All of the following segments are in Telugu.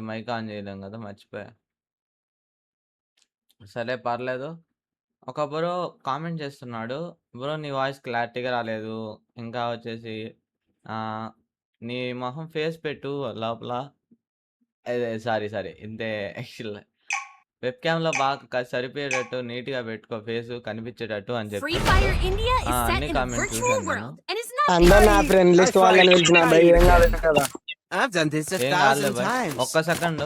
మళ్ళీ మైక్ ఆన్ చేయలేం కదా, మర్చిపోయా. సరే పర్లేదు. ఒక బ్రో కామెంట్ చేస్తున్నాడు, బ్రో నీ వాయిస్ క్లారిటీగా రాలేదు, ఇంకా వచ్చేసి నీ మొహం ఫేస్ పెట్టు లోపల. అదే సారీ ఇంతే. యాక్చువల్ వెబ్ క్యామ్లో బాగా సరిపోయేటట్టు నీట్గా పెట్టుకో, ఫేస్ కనిపించేటట్టు అని చెప్పి అన్ని కామెంట్స్ చూసాను నేను. అందరు నా ఫ్రెండ్ లిస్ట్ వాళ్ళని పిలిచిన భయ్, ఏం కాదు కదా. ఏం కాదులే భయ్, ఒక్క సెకండ్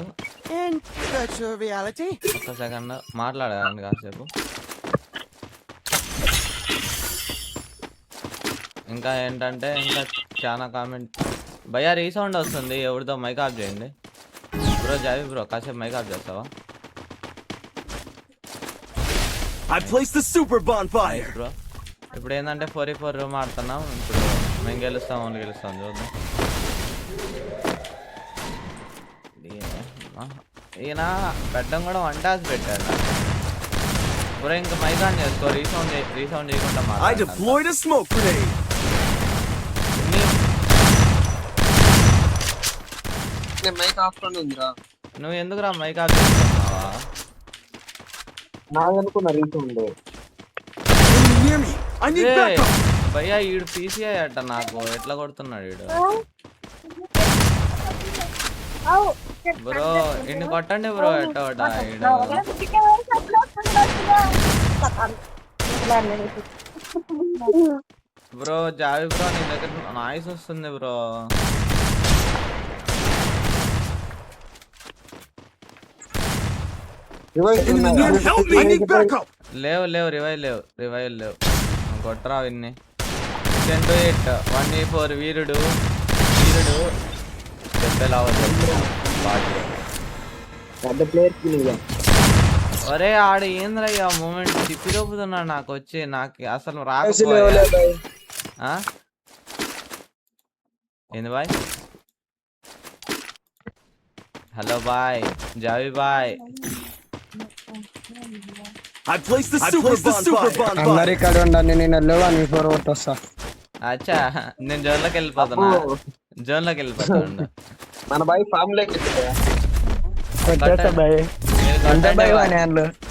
మాట్లాడాలండి కాసేపు. ఇంకా ఏంటంటే ఇంకా చాలా కామెంట్. భయ్యా రీసౌండ్ వస్తుంది, ఎవరితో మైక్ ఆఫ్ చేయండి బ్రో. జావి బ్రో కాసేపు మైక్ ఆఫ్ చేస్తావా బ్రో? ఇప్పుడు ఏంటంటే 4v4 రూమ్ ఆడుతున్నాం. ఇప్పుడు మేము గెలుస్తాం, ఓన్లీ గెలుస్తాం. చూద్దాం. ఈయన పెట్టడం కూడా 1 టాస్ పెట్టాడు బ్రో. ఇంకా మైక్ ఆన్ చేసుకో, రీసౌండ్ చేయకుండా నువ్వు ఎందుకురా మైక్ ఆఫ్ చేసుకున్నావా? భయ్యా ఈడు పీసీఐ అట్ట, నాకు ఎట్లా కొడుతున్నాడు ఈడు. బ్రో ఇన్ని కొట్టండి బ్రో, ఎట్టోట ఈడు. బ్రో జావి బ్రో నీ దగ్గర నాయిస్ వస్తుంది బ్రో. లేవు రివైవ్ లేవు. కొట్టరా విన్ని. 10-8 1v4 వీరుడు దెబ్బలా ఒరే ఆడ ఏంద్రయ్యా మూమెంట్ తిప్పి దొప్పుతున్నాడు నాకు వచ్చి, నాకు అసలు రాకపోయా. ఏంది బాయ్? హలో బాయ్ జావి బాయ్. అందరు ఇక్కడ ఉండండి, నేను 1v4 కొట్టొస్తా. అచ్చా నేను జోన్లోకి వెళ్ళిపోతున్నా. మన బాయ్ ఫామ్ లోకి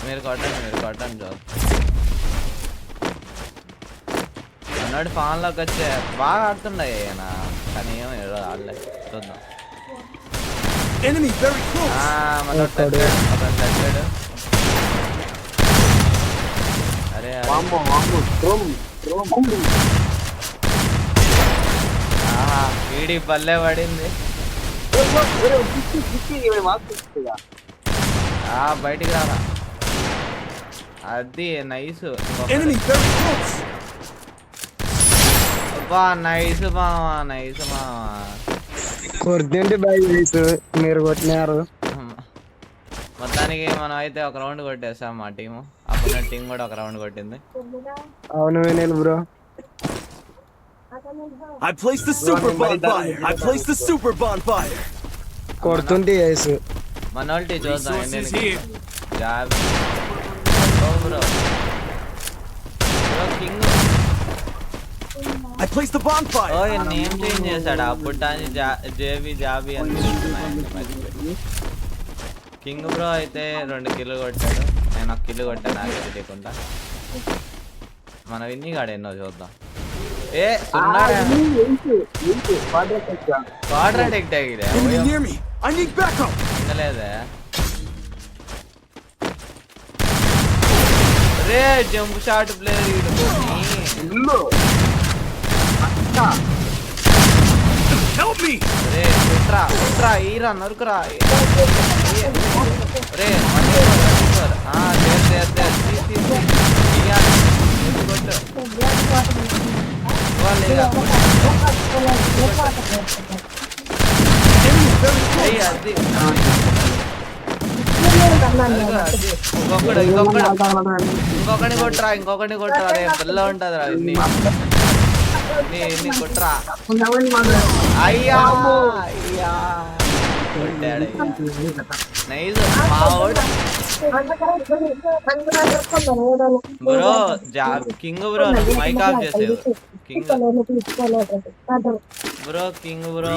మీరు కొట్టండి జోన్. అన్నాడు ఫామ్ లోకి వచ్చే బాగా ఆడుతుండే కానీ ఏమో ఆడలేదు. చూద్దాం. అరే వీడి పల్లె పడింది. బయటికి రారా, అది నైస్. నైస్ మావా కొద్దింటి బాయ్ మీరు కొట్టినారు. మొత్తానికి మనం అయితే ఒక రౌండ్ కొట్టేసాం, మా టీము. అప్పుడు టీం కూడా ఒక రౌండ్ కొట్టింది. అవును నేను బ్రో. కొడుతుంటే మన వాళ్ళ చూద్దాం. నేమ్ చేంజ్ చేశాడు అప్పుడు, జాబీ అని కింగ్ బ్రో అయితే 2 కిల్లు కొట్టాడు, నేను 1 కిల్లు కొట్టాను నాకే తెలియకుండా. మన విన్నీ గాడు ఎన్నో చూద్దాం. లేదే రే జంప్ షాట్ ప్లేయర్ రే కుట్రా ఈరా నరుకురా రే ఇంకొకటి కొట్టరా రే పిల్ల ఉంటది రా ఇన్ని కొట్టరా. అయ్యా కొట్టాడు. నైస్ మావోడు bro king bro mike off చేసేవు కింగ్ బ్రో కింగ్ బ్రో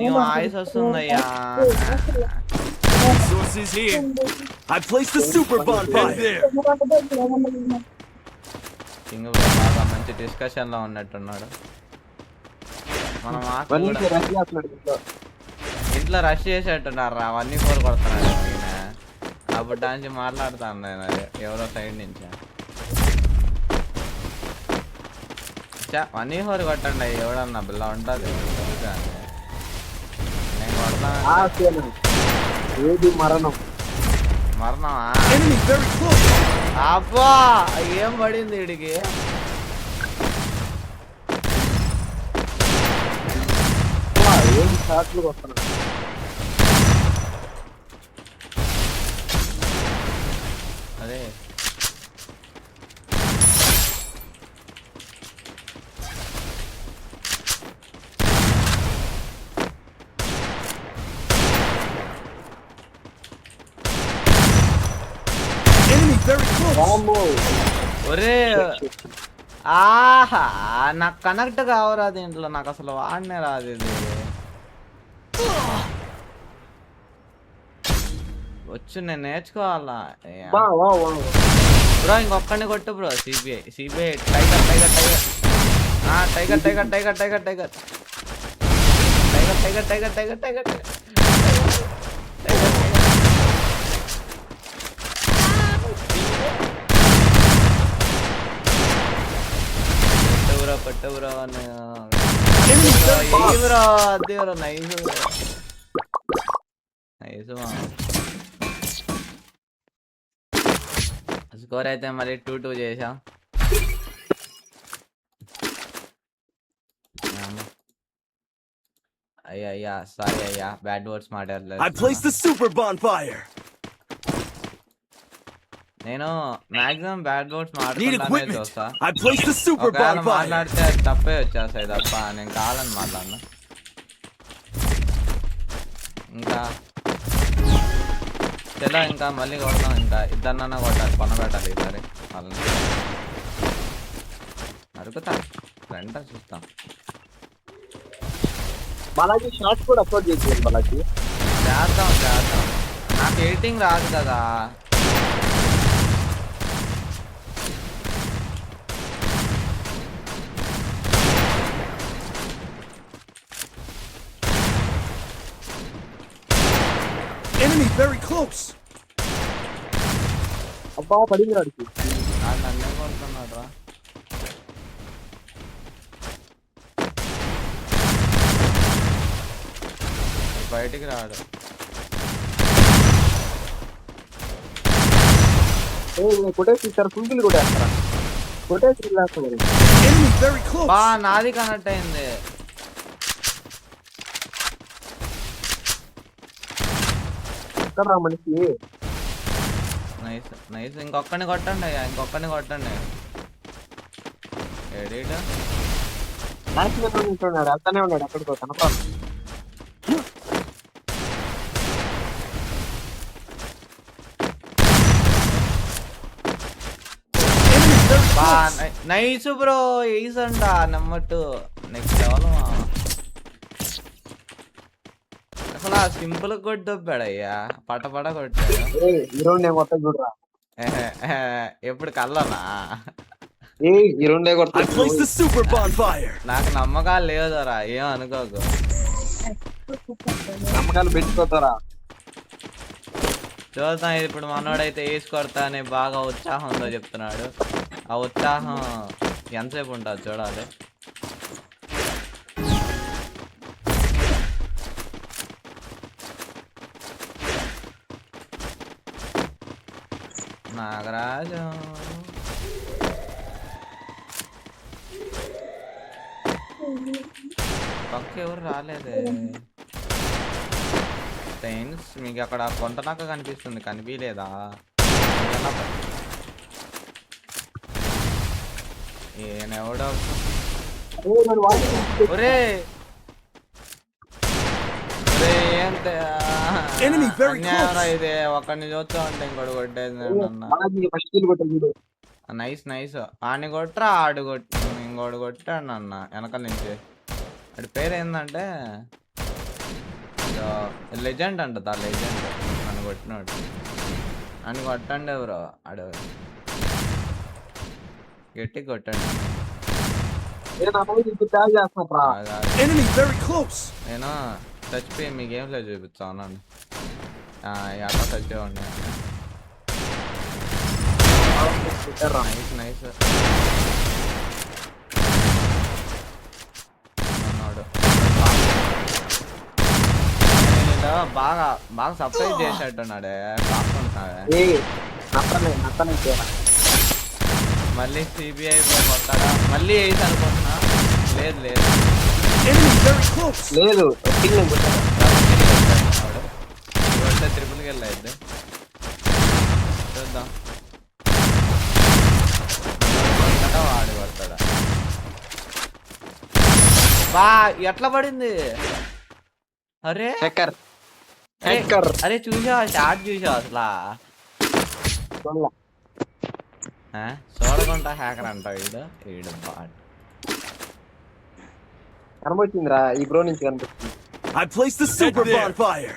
నీ వాయిస్ వస్తుందయ్యా Resources here. I placed the super bonfire there. King bro బాగా మంచి డిస్కషన్ లో ఉన్నట్టున్నాడు మనం ఇంట్లో రష్ చేసేట్టున్నారు రా 1v4 కొడుతున్నాడు ఈయన అప్పుడు దాని మాట్లాడుతాను నేను ఎవరో సైడ్ నుంచి 1v4 కొట్టండి ఎవడన్నా బిల్ల ఉంటుంది నేను కొడతాను మరణమా అబ్బా ఏం పడింది వీడికి అదే ఒరే ఆహా నాకు కనెక్ట్ కావరా దీంట్లో నాకు అసలు వాడనే రాదు ఇది వచ్చు నేను నేర్చుకోవాలా బ్రో ఇంకొక్కడిని కొట్టు bro CBI tiger tiger tiger tiger tiger tiger tiger tiger tiger tiger tiger tiger పట్టు బ్రో బ్రో అదే బ్రో నైస్ నైస్ స్కోర్ అయితే మళ్ళీ 2-2 చేసాం అయ్యా సారీ అయ్యా బ్యాడ్ వర్డ్స్ మాట్లాడలేదు నేను మాక్సిమం బ్యాడ్ వర్డ్స్ మాట్లాడతానే చూస్తా ఒకవేళ మాట్లాడితే తప్పే వచ్చేస్తాయి తప్ప నేను కావాలని మాట్లాడను ఇంకా తెలా ఇంకా మళ్ళీ కొడతాం ఇంకా ఇద్దరినన్నా కొట్టాలి కొనబెట్టాలి ఈసారి వాళ్ళని అడుగుతా వెంట చూస్తాం చేద్దాం నాకు ఎడిటింగ్ రాదు కదా Enemy very close. అబ్బా పడింది రాడికి నన్నే కొడుతున్నాడు రా బయటికి రాడు కొట్టేసి ఇస్తారు ఫుల్గిల్ కొట్టేస్తారా కొట్టేసి బా నాది కనెక్ట్ అయింది మనిషి నైస్ నైస్ ఇంకొక్కడిని కొట్టండి అయ్యా ఇంకొక్కడిని కొట్టండి ఎడిట్ ఉంటున్నాడు అతనే ఉన్నాడు అక్కడికి కనపడాలి నైస్ బ్రో ఎయిస్ అంట నెంబర్ 2 నెక్స్ట్ లెవెల్ అసలు ఆ సింపుల్ కొట్టి దొబ్బాడయ్యా పటపట కొట్టాడు ఎప్పుడు కల్లనా నాకు నమ్మకాలు లేవుదరా ఏం అనుకోకు నమ్మకాలు పెట్టుకోతారా చూద్దాం ఇప్పుడు మనోడైతే వేసి కొడతా అని బాగా ఉత్సాహం ఉందో చెప్తున్నాడు ఆ ఉత్సాహం ఎంతసేపు ఉంటుంది చూడాలి నాగరాజు పక్క ఎవరు రాలేదే ఫ్రెండ్స్ మీకు అక్కడ కొంత నాక కనిపిస్తుంది కనిపించలేదా ఈయనెవడో ఒరే ఏం కొడితే Enemy very అన్యాయరా close. ఇది ఒకరిని చూస్తా ఉంటే ఇంకోటి కొట్టేది అన్న. ఫస్ట్ కిల్ కొట్టాడు వీడు. Nice nice. ఆడిని కొట్టరా ఆడు కొట్టి ఇంకోటి కొట్టాడు అన్న వెనకాల నుంచి. ఆడి పేరు ఏంటంటే లెజెండ్ అంట. దా లెజెండ్ నన్ను కొట్టినాడు. నన్ను కొట్టండి ఎవరో ఆడు గట్టి కొట్టాడు. నేను నా పైన ఇప్పుడు ట్యాగ్ చేస్తున్నా. Enemy very close. నేను చచ్చిపోయి మీ గేమ్లో చూపిస్తా ఉన్నాను. అట్లా చచ్చిపోండి. నైస్ నైస్ అన్నాడు. బాగా బాగా సర్ప్రైజ్ చేసేట్టున్నాడే. కాకుంటున్నాడే. మళ్ళీ సిబిఐ కొట్టాడా మళ్ళీ వేసి అనుకుంటున్నా. లేదు లేదు Enemy very close. లేదు కొడితే ట్రిపుల్కి వెళ్ళలేదు. చూద్దాం కొడతాడా వాడు కొడతాడా. బా ఎట్లా పడింది. అరే హ్యాకర్ అరే, హ్యాకర్ అరే చూసావా షార్ట్ చూసావా అసలు చూడకుండా హ్యాకర్ అంట వీడు. వీడు బాట్ కనబడుతుందిరా ఈ బ్రో నుంచి కనిపిస్తుంది. I placed the super bonfire.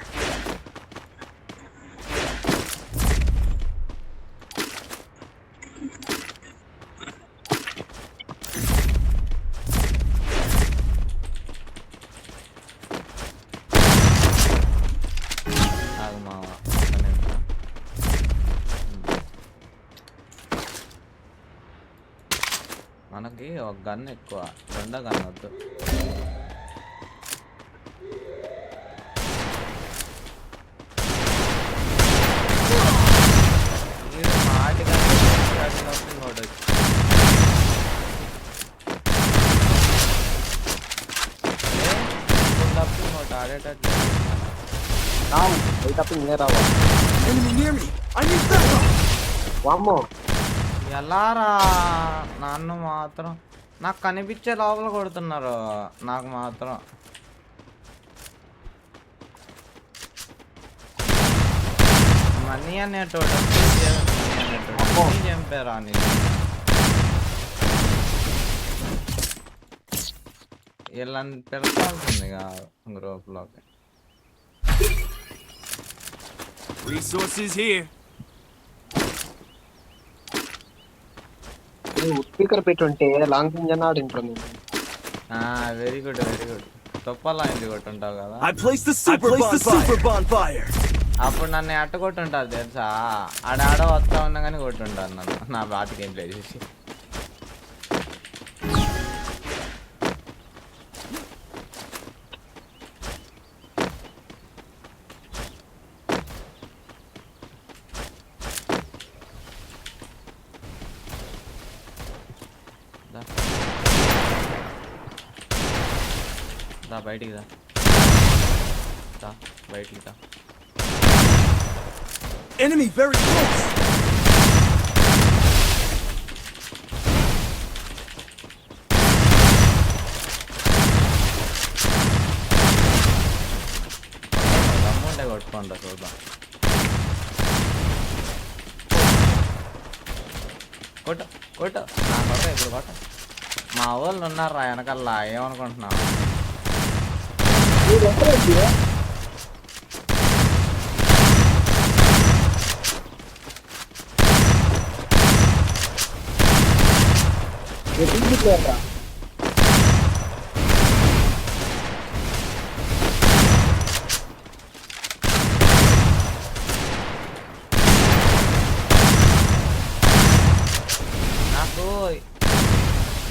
ఆగు మావా, ఒక్క నిమిషం. మనకి ఒక గన్ ఎక్కువ, రెండో గన్ వద్దు. వీడు మాటి గన్ ఇంకోటి వచ్చి ఇంకోటి ఆడేటట్టు. రావు అవి తప్ప ఇంకే రావా. Enemy near me. I need backup. వామ్మో ఎలారా నన్ను మాత్రం నాకు కనిపించే లోపల కొడుతున్నారు. నాకు మాత్రం మనీ అనేటోడు చంపారా అని. వీళ్ళని పెడతాల్సింది గ్రూప్లోకి. Resources here. స్పీకర్ పెట్టుంటే లాంగ్ రేంజ్ అన్న ఆడింటుంది. Very good very good. తొప్పలా ఇంటి కొట్టుంటావు కదా. I placed the super bonfire. అప్పుడు నన్ను అట్ట కొట్టుంటారు తెలుసా. ఆడ వస్తా ఉన్నా కానీ కొట్టుంటారు నన్ను నా బాటికి ఏం ప్లే చేసి. దా బయటికి దా బయటికి దా. Enemy very close. దమ్ముంటే కొట్టుకోండి చూద్దాం. కొట్ట కొట్ట నా కొట్ట ఇప్పుడు కొట్ట. మా వాళ్ళు ఉన్నారా వెనకల్లా ఏమనుకుంటున్నావు.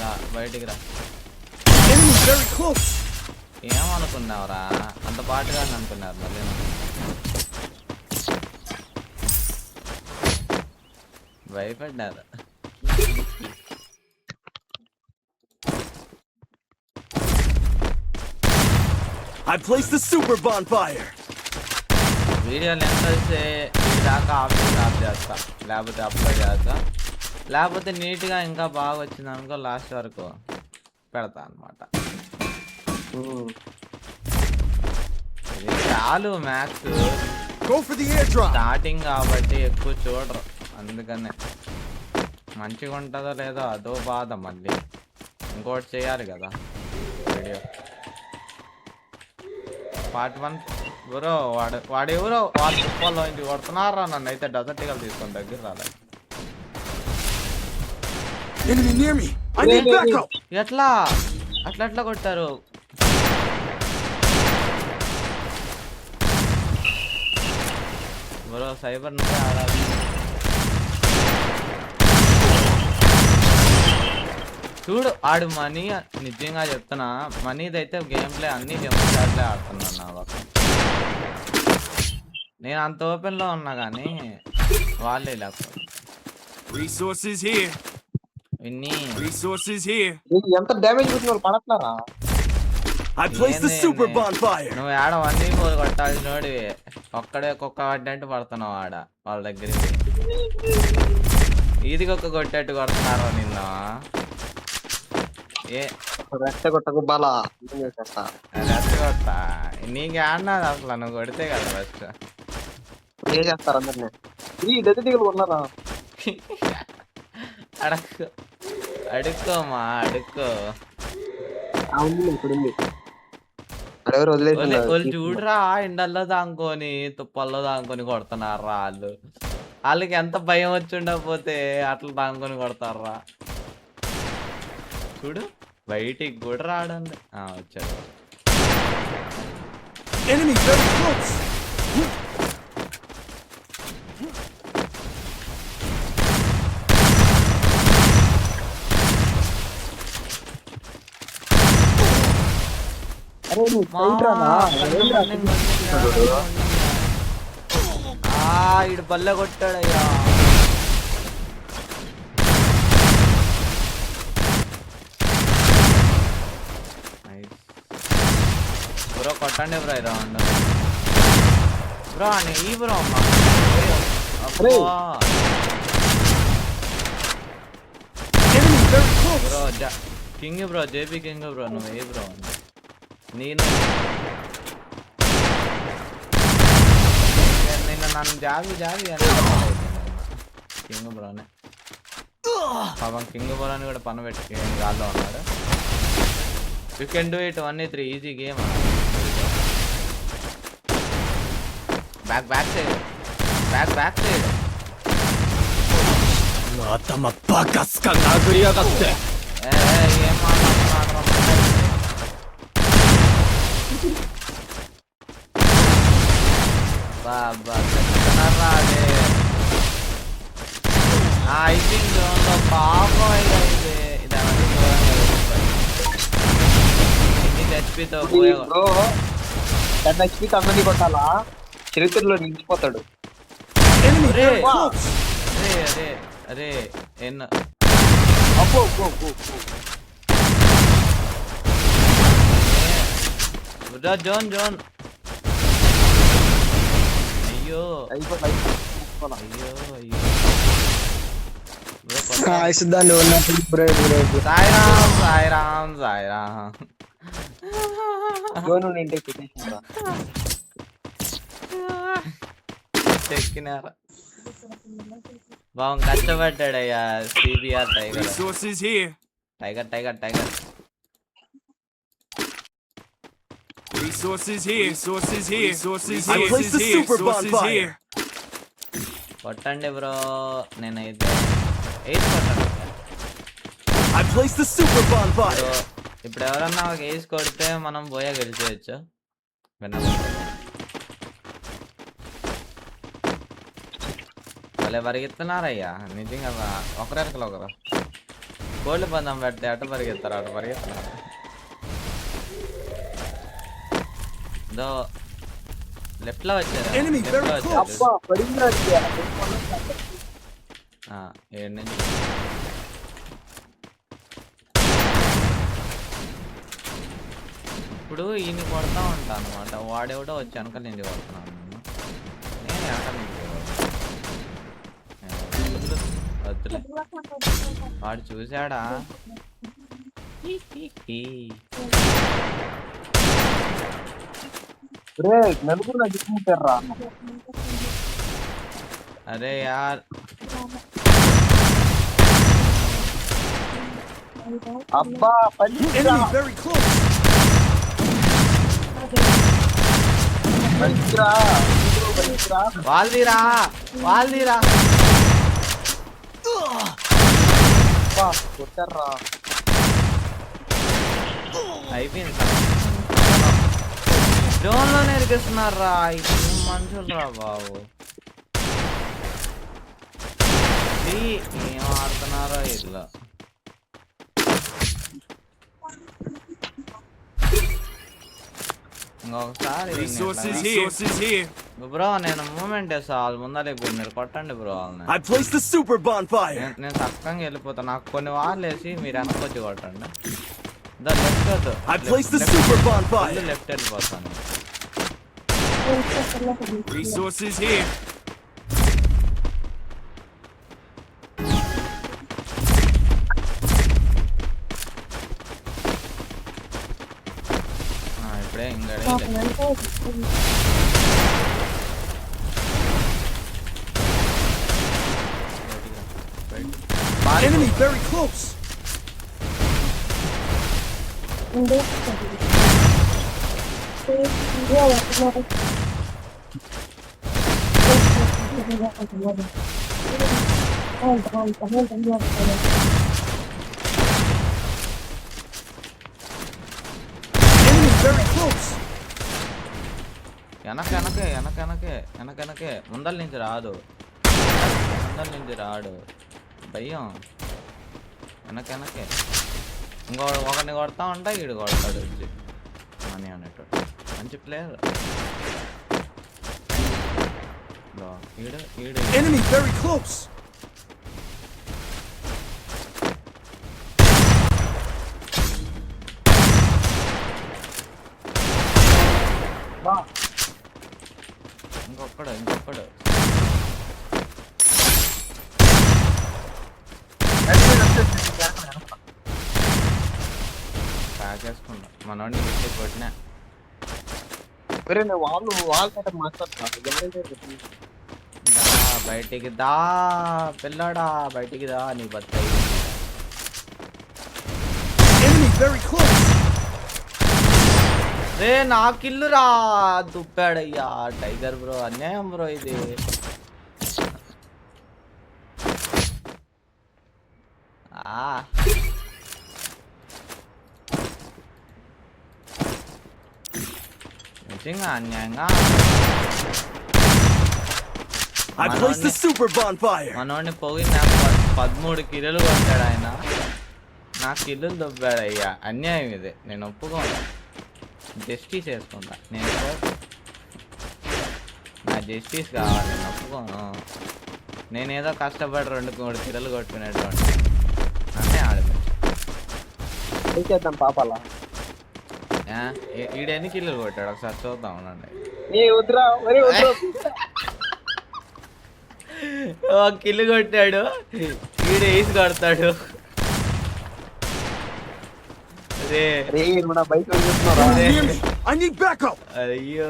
నాకు బయటికి రా. Enemy very close. ఏమనుకున్నావురా అంత పాటుగా అనుకున్నారు మళ్ళీ. భయపడ్డారు. I placed the super bonfire. Video length వస్తే దాకా ఆఫ్ చేస్తా, లేకపోతే అప్లోడ్ చేస్తా, లేకపోతే నీట్గా ఇంకా బాగా వచ్చింది అనుకో లాస్ట్ వరకు పెడతా అనమాట. ఇది చాలు max. Go for the airdrop. Starting కాబట్టి ఎక్కువ చూడరు, అందుకనే. మంచిగా ఉంటుందో లేదో అదో బాధ. మళ్ళీ ఇంకోటి చేయాలి కదా వీడియో. Part 1 bro. వాడు ఎవరో వాడు తుప్పల్లో ఇంటికి కొడుతున్నారా నన్ను. అయితే డజర్ట్ ఈగల్ తీసుకొని దగ్గర రాలేదు. Enemy near me. I need backup. ఎట్లా అట్లా కొట్టారు? బ్రో సైబర్ నుండి ఆడాలి. చూడు ఆడు మనీ, నిజంగా చెప్తున్నా మనీది అయితే గేమ్ ప్లే అన్ని డెమోన్స్ట్రేట్లే ఆడుతున్నాను నా పక్కన. నేను అంత ఓపెన్ లో ఉన్నా కానీ వాళ్ళే లేకపోతే. Resources here. విన్నీ Resources here. ఎంత డ్యామేజ్ పెట్టిన వాళ్ళు పడట్లేరా? I placed the super bonfire. నువ్వు ఆడ 1v4 కొట్టాల్సిన నోడివి ఒక్కడే కుక్క పడ్డంటే పడుతున్నావు ఆడ వాళ్ళ దగ్గరికి. ఇది కుక్క కొట్టేట్టు కొడుతున్నారు నిన్న. ఏ రెచ్చగొట్టకు బాలా చేసేస్తా. రెచ్చగొట్టా నీకు ఆడినాది అసలు, నువ్వు కొడితే కదా ఫస్ట్. ఏం చేస్తారు అందరినీ? ఈ డెత్ దిగులు ఉన్నారా? అడుక్కో అడుక్కోమా అడుక్కో. ఇప్పుడు అడెవరు వదిలేసి వాళ్ళు చూడరా ఎండల్లో దాంకొని తుప్పల్లో దాంకొని కొడుతున్నారా వాళ్ళు. వాళ్ళకి ఎంత భయం వచ్చి ఉండకపోతే అట్లా దాంకొని కొడతారా. చూడు బయటికి కూడా రాడండి. వచ్చాడు. Enemy very close. అరే నువ్వు పోయిరానా? ఇడు బల్ల కొట్టాడయ్యా. బ్రో కొట్టండి బ్రో ఈ రౌండ్. బ్రో అని ఈ బ్రో అమ్మా bro king bro, JB king bro. నువ్వు ఏ బ్రో? నేను నిన్న నన్ను జాబీ అని కింగ్ బ్రోనే. పాపం కింగ్ బ్రో అని కూడా పని పెట్టి గాల్లో ఉన్నాడు. You can do it 1v3 easy game. Back సైడ్頭バカスカ殴りやがって。ఏం మాట్లాడుతున్నాడు? బాబా చెప్తున్నారా అదే. ఐథింక్ జోన్లో పాపం ఇది హెచ్పితో బ్రో 10 HP అందరినీ కొట్టాలా? చరిత్రలో నిలిచిపోతాడు. Enemy అరే very close. అరే ఎన్న అబ్బో జోన్ అయ్యో సిద్ధాంతి సాయిరామ్ చెక్కినారా బాగా కష్టపడ్డాడయ్యా. CBR tiger Resources here. Tiger Resources here. I placed the super bonfire. కొట్టండి బ్రో. నేనైతే 8 కొట్టండి. I placed the super bonfire. ఇప్పుడు ఎవరన్నా ఒక ఏజ్ కొడితే మనం పోయా గెలిచేయచ్చు. వాళ్ళే పరిగెత్తున్నారయ్యా నిజంగా. ఒకరెక్కలు ఒకరు కోళ్ళు పందం పెడితే అటు పరిగెత్తున్నారు. దో లెఫ్ట్ లో వచ్చారు. ఏడు నుంచి ఇప్పుడు ఈయన కొడతా ఉంటా అనమాట. వాడెవడో వచ్చి వెనకాల నుంచి కొడుతున్నాను. నేను వెనకాల నుంచి వద్దులే. వాడు చూసాడా? రే నలుగురు నాకు ఇచ్చుకుంటారా అరే యార్ అబ్బా పల్లిరా Enemy very close. పల్లిరా వాళ్ళదిరా అబ్బా కొట్టారా అయిపోయింది జోన్ లో నేర్పిస్తున్నారా మనుషులు రా బాబు ఏం ఆడుతున్నారో ఇట్లా ఇంకొకసారి Resources here. బ్రో నేను మూమెంట్ వేస్తా వాళ్ళ ముందర మీరు కొట్టండి బ్రో వాళ్ళని I placed the super bonfire. నేను చక్కగా వెళ్ళిపోతాను నాకు కొన్ని వార్లు వేసి మీరు వెనకొచ్చి కొట్టండి లెఫ్ట్ వద్దు I placed the super bonfire. Left వెళ్ళిపోతాను Resources here. ఇప్పుడే ఇంకా Enemy very close. Enemy very close. వెనకే ముందల నుంచి రాడు భయం వెనకే ఇంకో ఒకరిని కొడతా ఉంటా ఈడు కొడతాడు వచ్చి మనీ అనేటోడు మంచి ప్లేయర్ ఈడు Enemy very close. ఇంకొకడు ప్యాక్ వేసుకున్నా మనోడిని విట్టి కొట్టినా ఒరే నేను వాళ్ళతో మాట్లాడుతున్నా బయటికి దా పిల్లడా బయటికి దా నీ బతాయి Enemy very close. రే నా కిల్లు రా దుప్పాడయ్యా టైగర్ బ్రో అన్యాయం బ్రో ఇది నిజంగా అన్యాయంగా I placed the super bonfire. మనోడిని పోగిన 13 కిలోలు కొట్టాడు ఆయన నా కిల్లులు దొబ్బాడయ్యా అన్యాయం ఇది నేను ఒప్పుకోను జస్టిస్ వేసుకుంటా నేను నా జస్టిస్ కావాలి నేను ఒప్పుకోను నేనేదో కష్టపడి 2-3 కిలోలు కొట్టుకునేటువంటి అంటే ఆడిపోయి చేద్దాం పాపాలా ఈడు ఎన్ని కిలోలు కొట్టాడు ఒకసారి చూద్దాం ఉండండి కిల్లు కొట్టాడు ఈడు వేసి కొడతాడు I need backup. అయ్యో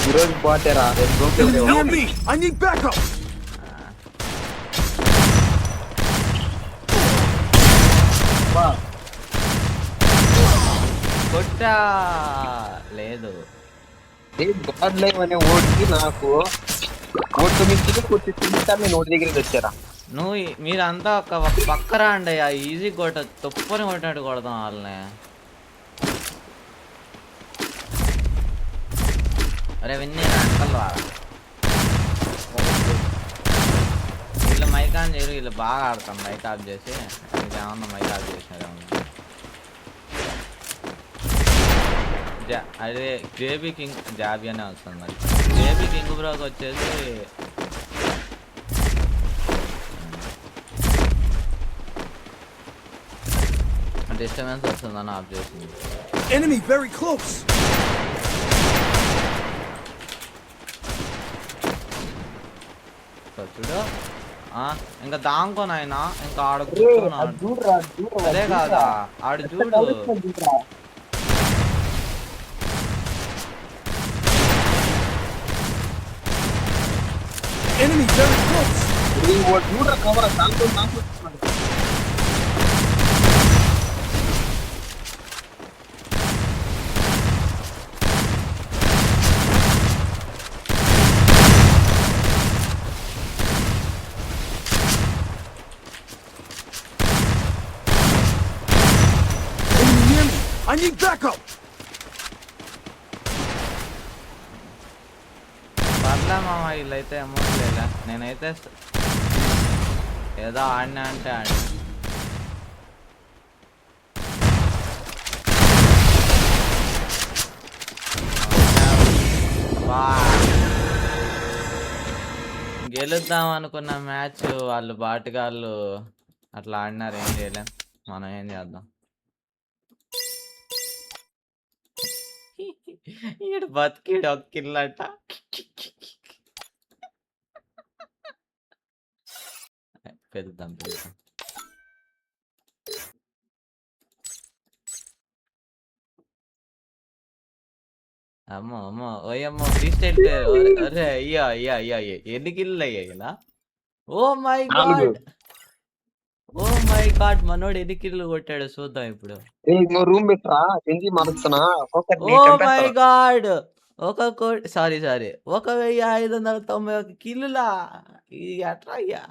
ఈరోజు బాటేరా Help me. I need backup. కొట్టా లేదు గాడ్ లైవ్ అనే ఓడికి నాకు 9 కొట్టి నేను ఓడి దగ్గరికి వచ్చారా నువ్వు మీరంతా ఒక పక్కరా అండి ఆ ఈజీ కొట్ట తొప్పని కొట్టినట్టు కొడదాం వాళ్ళని అరే విన్నీ అంకల్ రా వీళ్ళు మైక్ ఆన్ చేయరు వీళ్ళు బాగా ఆడతాం మైక్ ఆఫ్ చేసి ఏమన్నా మైక్ ఆఫ్ చేసినారు అదే జేబీ కింగ్ జాబీ అనే వస్తుంది జేబీ కింగ్ బ్రోకి వచ్చేసి డిస్టర్బెన్స్ వస్తుందని ఆఫ్ చేసింది Enemy very close. వస్తాడు చూడు. ఇంకా దాంకో నాయనా, ఇంకా ఆడ రే, అది కూర్చున్నాడు. చూడురా, చూడురా, అదే చూడురా. కాదా ఆడు ఎంత చూడు. కలుస్తుందో చూడురా. Enemy very close. రే, వాడు చూడురా కవర్ దాంతో వస్తున్నాడు. Enemy near me. I need backup. పర్లే మామ, వీళ్ళైతే అమౌంట్ లేదా. నేనైతే ఏదో ఆడినా అంటే ఆడి. గెలుద్దాం అనుకున్న మ్యాచ్ వాళ్ళు బాటుగాళ్ళు అట్లా ఆడినారు. ఏం చేయలేం, మనం ఏం చేద్దాం. ఈడు బతికిడు ఒక కిల్లట. పెద్దాం పెద్దాం. అమ్మో అమ్మో ఓయమ్మో, ఫ్రీ స్టైల్ పేరు. అరే అయ్యా అయ్యా అయ్యా అయ్యా, ఎన్ని కిల్లు అయ్యాయి ఇలా. Oh my 4. God, oh my god, మనోడు ఎన్ని కిల్లు కొట్టాడు చూద్దాం ఇప్పుడు. రే, ఇంకో రూమ్ పెట్టరా, చెంది మారుస్తున్నా ఒక్కొక్కరిని ఓ మై చంపేస్తాను. God, sorry 1591 కిల్లులా. ఇది అట్లా అయ్యా.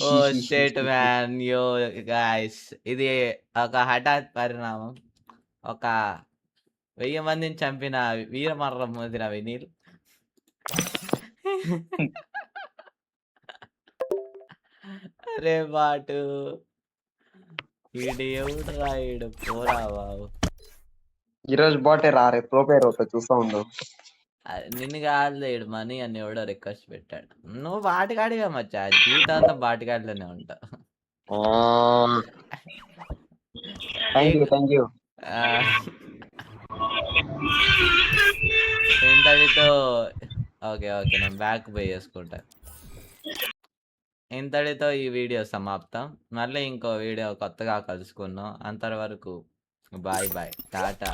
ఓ షేట్ మ్యాన్, యో గైస్, ఇది ఒక హఠాత్ పరిణామం. ఒక 1000 మందిని చంపిన వీరమరణం పొందిన వినీల్. అరే బాటు, ఈడు ఎవడురా, ఈడు పోరా బాబు. ఈరోజు బాటే రా, రేపు ప్రోపేర్ అవుతా, చూస్తా ఉండు. నిన్ను కాదులే, ఈడు మనీ అని ఎవడో రిక్వెస్ట్ పెట్టాడు. నువ్వు బాటిగాడిగా మచ్చా, జీవితాంతం బాటిగాడిలోనే ఉంటావు. Thank you. ఇంతటితో ఓకే నేను బ్యాక్ పోయి చేసుకుంటా. ఇంతటితో ఈ వీడియో సమాప్తం. మళ్ళీ ఇంకో వీడియో కొత్తగా కలుసుకుందాం. అంతవరకు బాయ్ టాటా.